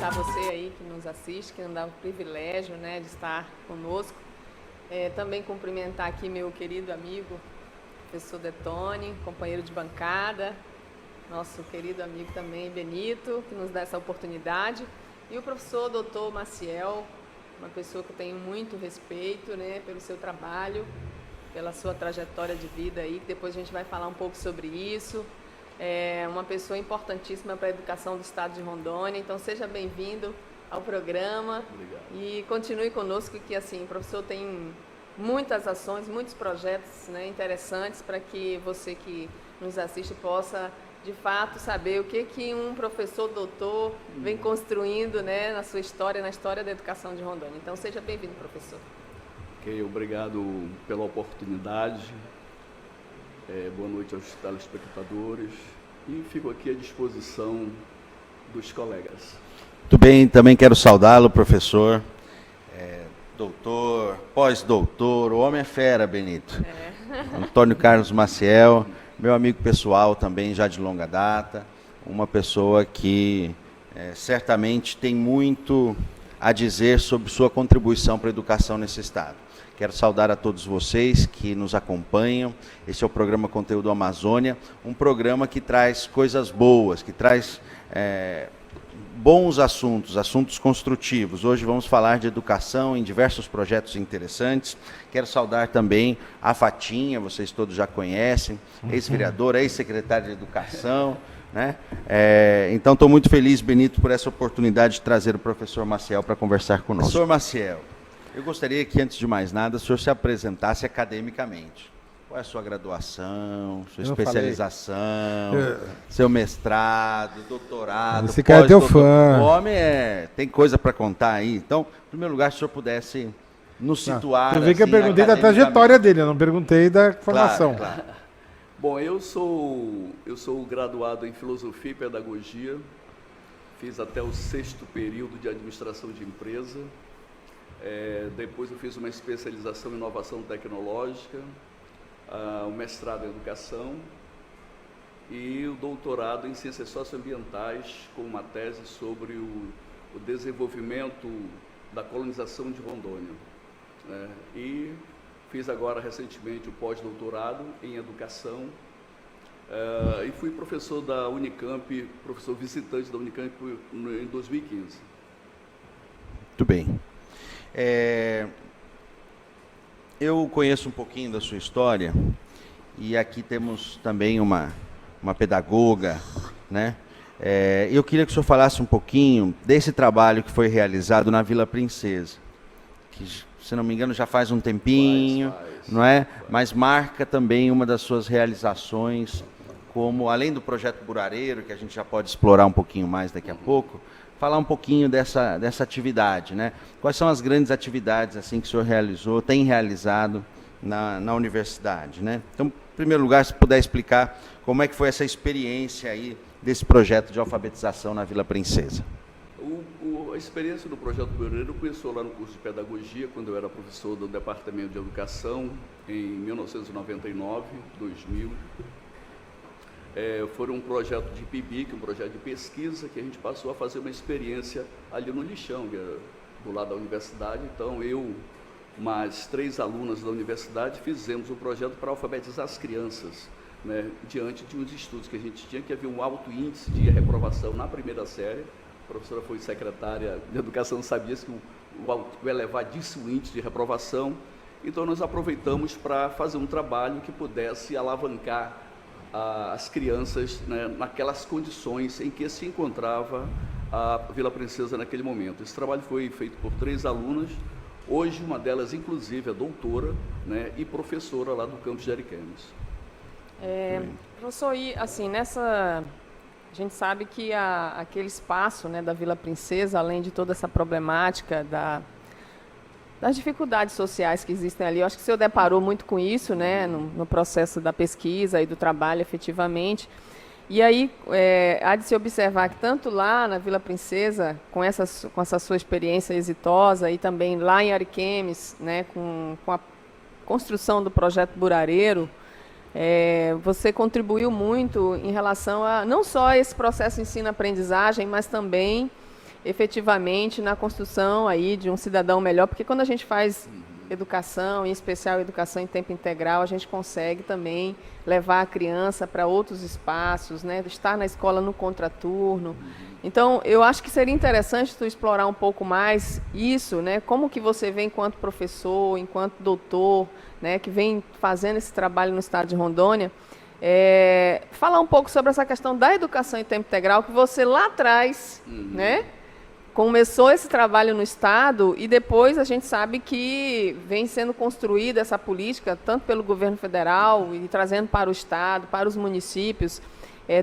cumprimentar você aí que nos assiste, que nos dá o privilégio, né, de estar conosco. Também cumprimentar aqui meu querido amigo, professor Detone, companheiro de bancada, nosso querido amigo também, Benito, que nos dá essa oportunidade, e o professor doutor Maciel, uma pessoa que eu tenho muito respeito, né, pelo seu trabalho, pela sua trajetória de vida aí, que depois a gente vai falar um pouco sobre isso. É uma pessoa importantíssima para a educação do estado de Rondônia, então seja bem-vindo ao programa. Obrigado. E continue conosco, que assim, o professor tem muitas ações, muitos projetos, né, interessantes para que você que nos assiste possa, de fato, saber o que um professor doutor vem construindo, né, na sua história, na história da educação de Rondônia. Então seja bem-vindo, professor. Ok, obrigado pela oportunidade. Boa noite aos telespectadores e fico aqui à disposição dos colegas. Muito bem, também quero saudá-lo, professor, doutor, pós-doutor, o homem é fera, Benito. Antônio Carlos Maciel, meu amigo pessoal também já de longa data, uma pessoa que certamente tem muito a dizer sobre sua contribuição para a educação nesse estado. Quero saudar a todos vocês que nos acompanham. Esse é o programa Conteúdo Amazônia, um programa que traz coisas boas, que traz bons assuntos construtivos. Hoje vamos falar de educação em diversos projetos interessantes. Quero saudar também a Fatinha, vocês todos já conhecem, ex-vereadora, ex-secretária de Educação, né? Então estou muito feliz, Benito, por essa oportunidade de trazer o professor Maciel para conversar conosco. Professor Maciel, eu gostaria que, antes de mais nada, o senhor se apresentasse academicamente. Qual é a sua graduação, sua especialização, seu mestrado, doutorado? Esse cara é teu fã. O homem tem coisa para contar aí. Então, em primeiro lugar, se o senhor pudesse nos situar. Tu vê que eu perguntei da trajetória dele, eu não perguntei da formação. Claro. Bom, eu sou graduado em Filosofia e Pedagogia, fiz até o 6º período de Administração de Empresa. Depois eu fiz uma especialização em Inovação Tecnológica, o mestrado em Educação e o doutorado em Ciências Socioambientais, com uma tese sobre o desenvolvimento da colonização de Rondônia. E fiz agora recentemente o pós-doutorado em Educação e fui professor da Unicamp, professor visitante da Unicamp em 2015. Muito bem. Eu conheço um pouquinho da sua história e aqui temos também uma pedagoga, né? Eu queria que o senhor falasse um pouquinho desse trabalho que foi realizado na Vila Princesa, que, se não me engano, já faz um tempinho, não é? Mas marca também uma das suas realizações, como, além do projeto Burareiro, que a gente já pode explorar um pouquinho mais daqui a pouco, falar um pouquinho dessa atividade, né? Quais são as grandes atividades assim que o senhor realizou, tem realizado na universidade, né? Então, em primeiro lugar, se puder explicar como é que foi essa experiência aí desse projeto de alfabetização na Vila Princesa. A experiência do projeto Burareiro começou lá no curso de Pedagogia, quando eu era professor do Departamento de Educação, em 1999, 2000. Foi um projeto de PIBIC, um projeto de pesquisa, que a gente passou a fazer uma experiência ali no lixão, do lado da universidade. Então, eu, mais 3 alunas da universidade, fizemos um projeto para alfabetizar as crianças, né, diante de uns estudos que a gente tinha, que havia um alto índice de reprovação na primeira série. A professora foi secretária de Educação, sabia que o elevadíssimo índice de reprovação. Então, nós aproveitamos para fazer um trabalho que pudesse alavancar as crianças, né, naquelas condições em que se encontrava a Vila Princesa naquele momento. Esse trabalho foi feito por 3 alunas, hoje uma delas inclusive é doutora, né, e professora lá do campus de Ariquemes. Professor, assim, a gente sabe que aquele espaço, né, da Vila Princesa, além de toda essa problemática das dificuldades sociais que existem ali. Eu acho que o senhor deparou muito com isso, né, no processo da pesquisa e do trabalho, efetivamente. E aí, há de se observar que tanto lá na Vila Princesa, com essa sua experiência exitosa, e também lá em Ariquemes, né, com a construção do projeto Burareiro, você contribuiu muito em relação a não só esse processo ensino-aprendizagem, mas também efetivamente na construção aí de um cidadão melhor, porque quando a gente faz educação, em especial educação em tempo integral, a gente consegue também levar a criança para outros espaços, né? Estar na escola no contraturno. Então, eu acho que seria interessante tu explorar um pouco mais isso, né? Como que você vê enquanto professor, enquanto doutor, né? Que vem fazendo esse trabalho no estado de Rondônia, falar um pouco sobre essa questão da educação em tempo integral, que você lá atrás, né? Começou esse trabalho no Estado e depois a gente sabe que vem sendo construída essa política, tanto pelo governo federal e trazendo para o Estado, para os municípios,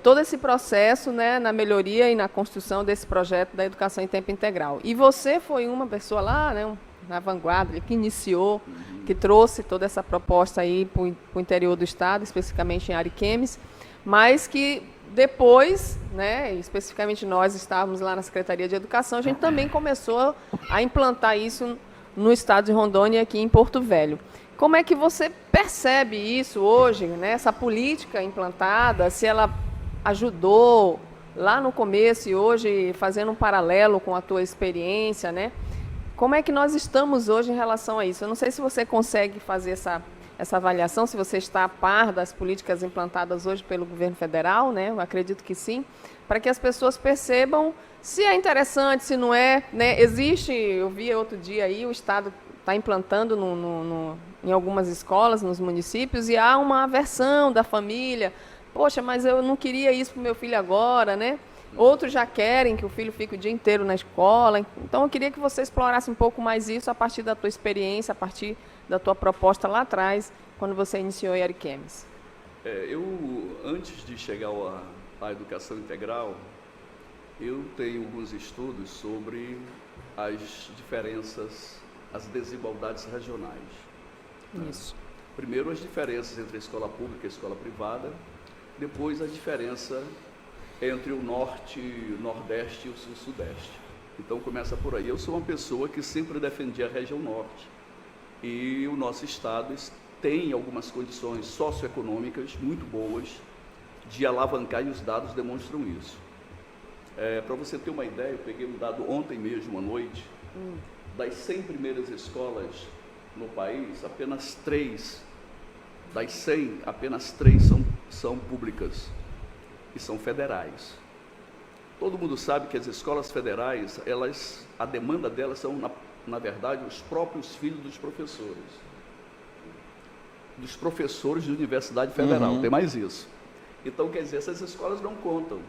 todo esse processo, né, na melhoria e na construção desse projeto da educação em tempo integral. E você foi uma pessoa lá, né, na vanguarda, que iniciou, que trouxe toda essa proposta aí para o interior do Estado, especificamente em Ariquemes, mas que depois, né, especificamente nós estávamos lá na Secretaria de Educação, a gente também começou a implantar isso no estado de Rondônia, aqui em Porto Velho. Como é que você percebe isso hoje, né, essa política implantada, se ela ajudou lá no começo e hoje, fazendo um paralelo com a tua experiência, né? Como é que nós estamos hoje em relação a isso? Eu não sei se você consegue fazer essa avaliação, se você está a par das políticas implantadas hoje pelo governo federal, né? Eu acredito que sim, para que as pessoas percebam se é interessante, se não é, né? Existe, eu vi outro dia aí, o Estado está implantando em algumas escolas, nos municípios, e há uma aversão da família. Poxa, mas eu não queria isso para o meu filho agora, né? Outros já querem que o filho fique o dia inteiro na escola. Então, eu queria que você explorasse um pouco mais isso a partir da tua experiência, a partir da tua proposta lá atrás, quando você iniciou em Ariquemes. Antes de chegar à educação integral, eu tenho alguns estudos sobre as diferenças, as desigualdades regionais. Isso. Primeiro, as diferenças entre a escola pública e a escola privada, depois a diferença entre o norte, o nordeste e o sudeste. Então, começa por aí. Eu sou uma pessoa que sempre defendi a região norte. E o nosso estado tem algumas condições socioeconômicas muito boas de alavancar, e os dados demonstram isso. Para você ter uma ideia, eu peguei um dado ontem mesmo à noite, das 100 primeiras escolas no país, apenas 3, das 100, apenas 3 são públicas e são federais. Todo mundo sabe que as escolas federais, a demanda delas são, na verdade, os próprios filhos dos professores de universidade federal, tem mais isso. Então, quer dizer, essas escolas não contam.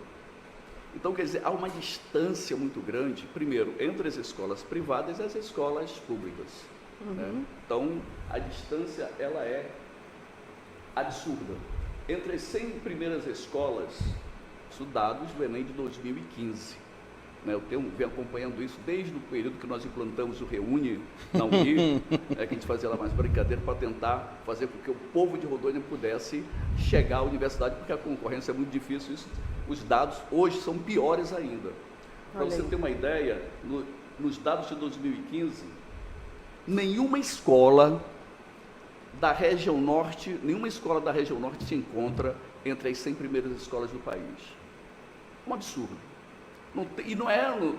Então, quer dizer, há uma distância muito grande, primeiro, entre as escolas privadas e as escolas públicas. Né? Então, a distância, ela é absurda. Entre as 100 primeiras escolas, isso dados do Enem de 2015. Né? Eu venho acompanhando isso desde o período que nós implantamos o Reúne na Uni, que a gente fazia lá mais brincadeira para tentar fazer com que o povo de Rondônia pudesse chegar à universidade, porque a concorrência é muito difícil. Os dados hoje são piores ainda. Para você ter uma ideia, nos dados de 2015, nenhuma escola da região norte se encontra entre as 100 primeiras escolas do país. Um absurdo. E não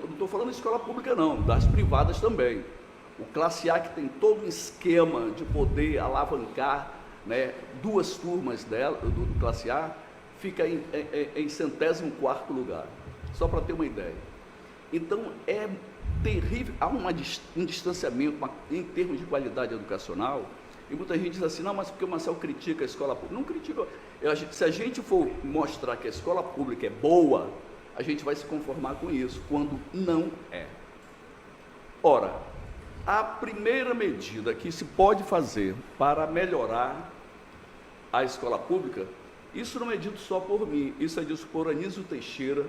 estou falando de escola pública não, das privadas também. O Classe A, que tem todo um esquema de poder alavancar, né, 2 turmas do Classe A, fica em 104º lugar, só para ter uma ideia. Então, é terrível, há um distanciamento em termos de qualidade educacional, e muita gente diz assim, não, mas porque o Marcel critica a escola pública. Não critica. Se a gente for mostrar que a escola pública é boa, a gente vai se conformar com isso, quando não é. Ora, a primeira medida que se pode fazer para melhorar a escola pública, isso não é dito só por mim, isso é dito por Anísio Teixeira,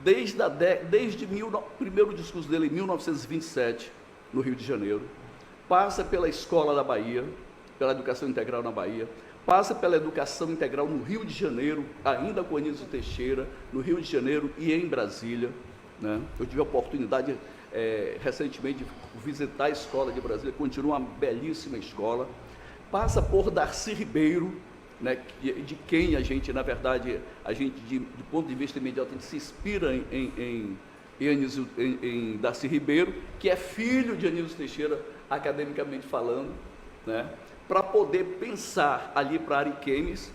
desde o primeiro discurso dele em 1927, no Rio de Janeiro, passa pela Escola da Bahia, pela Educação Integral na Bahia, passa pela Educação Integral no Rio de Janeiro, ainda com Anísio Teixeira, no Rio de Janeiro e em Brasília. Né? Eu tive a oportunidade recentemente de visitar a Escola de Brasília, continua uma belíssima escola. Passa por Darcy Ribeiro, né, de quem a gente, na verdade, do ponto de vista imediato, a gente se inspira em Darcy Ribeiro, que é filho de Anísio Teixeira, academicamente falando, né, para poder pensar ali para Ariquemes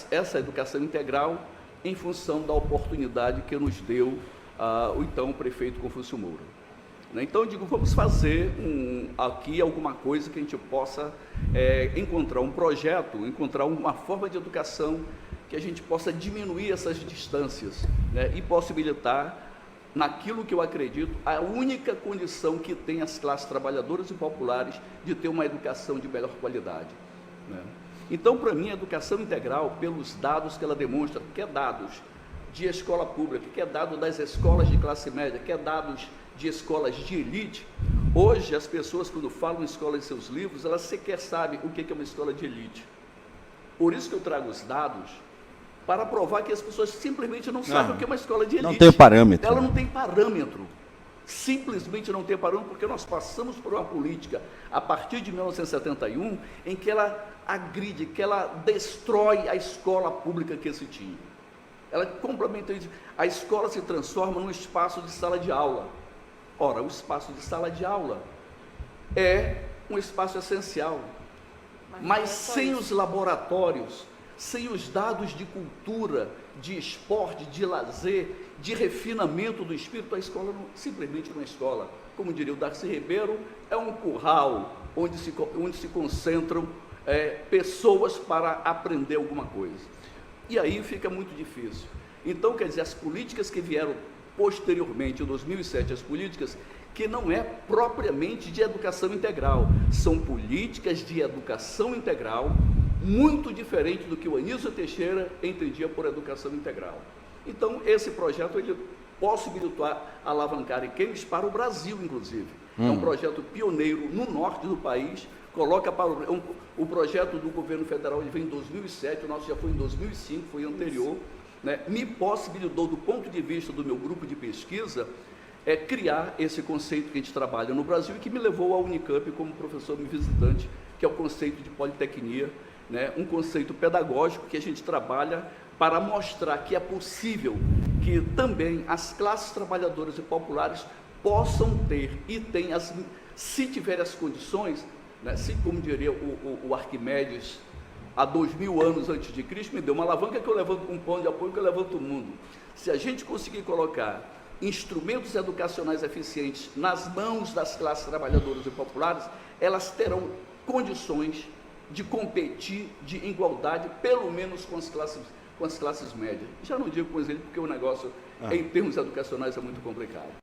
essa educação integral em função da oportunidade que nos deu o então prefeito Confúcio Moura. Então, eu digo, vamos fazer aqui alguma coisa que a gente possa encontrar um projeto, encontrar uma forma de educação que a gente possa diminuir essas distâncias, né, e possibilitar, naquilo que eu acredito, a única condição que tem as classes trabalhadoras e populares de ter uma educação de melhor qualidade, né? Então, para mim, a educação integral, pelos dados que ela demonstra, que é dados de escola pública, que é dado das escolas de classe média, que é dados de escolas de elite, hoje as pessoas, quando falam em escola em seus livros, elas sequer sabem o que é uma escola de elite. Por isso que eu trago os dados, para provar que as pessoas simplesmente não sabem o que é uma escola de elite. Não tem parâmetro. Ela não tem parâmetro. Simplesmente não tem parâmetro, porque nós passamos por uma política, a partir de 1971, em que ela agride, que ela destrói a escola pública que se tinha. Ela complementa isso. A escola se transforma num espaço de sala de aula. Ora, o espaço de sala de aula é um espaço essencial, mas sem os laboratórios, sem os dados de cultura, de esporte, de lazer, de refinamento do espírito, a escola simplesmente não é escola. Como diria o Darcy Ribeiro, é um curral onde se concentram pessoas para aprender alguma coisa. E aí fica muito difícil. Então, quer dizer, as políticas que vieram posteriormente, em 2007, as políticas que não é propriamente de educação integral, são políticas de educação integral muito diferente do que o Anísio Teixeira entendia por educação integral. Então, esse projeto, ele possibilitou alavancar Ariquemes para o Brasil, inclusive. É um projeto pioneiro no norte do país, coloca para o projeto do governo federal, ele vem em 2007, o nosso já foi em 2005, foi anterior, né? Me possibilitou, do ponto de vista do meu grupo de pesquisa, criar esse conceito que a gente trabalha no Brasil e que me levou à Unicamp como professor visitante, que é o conceito de politecnia, né? Um conceito pedagógico que a gente trabalha para mostrar que é possível que também as classes trabalhadoras e populares possam ter e tenham, se tiver as condições, né? Se, como diria o Arquimedes, há 2000 anos antes de Cristo, me deu uma alavanca que eu levanto com um pão de apoio, que eu levanto o mundo. Se a gente conseguir colocar instrumentos educacionais eficientes nas mãos das classes trabalhadoras e populares, elas terão condições de competir de igualdade, pelo menos com as classes médias. Já não digo com eles, porque o negócio, em termos educacionais, é muito complicado.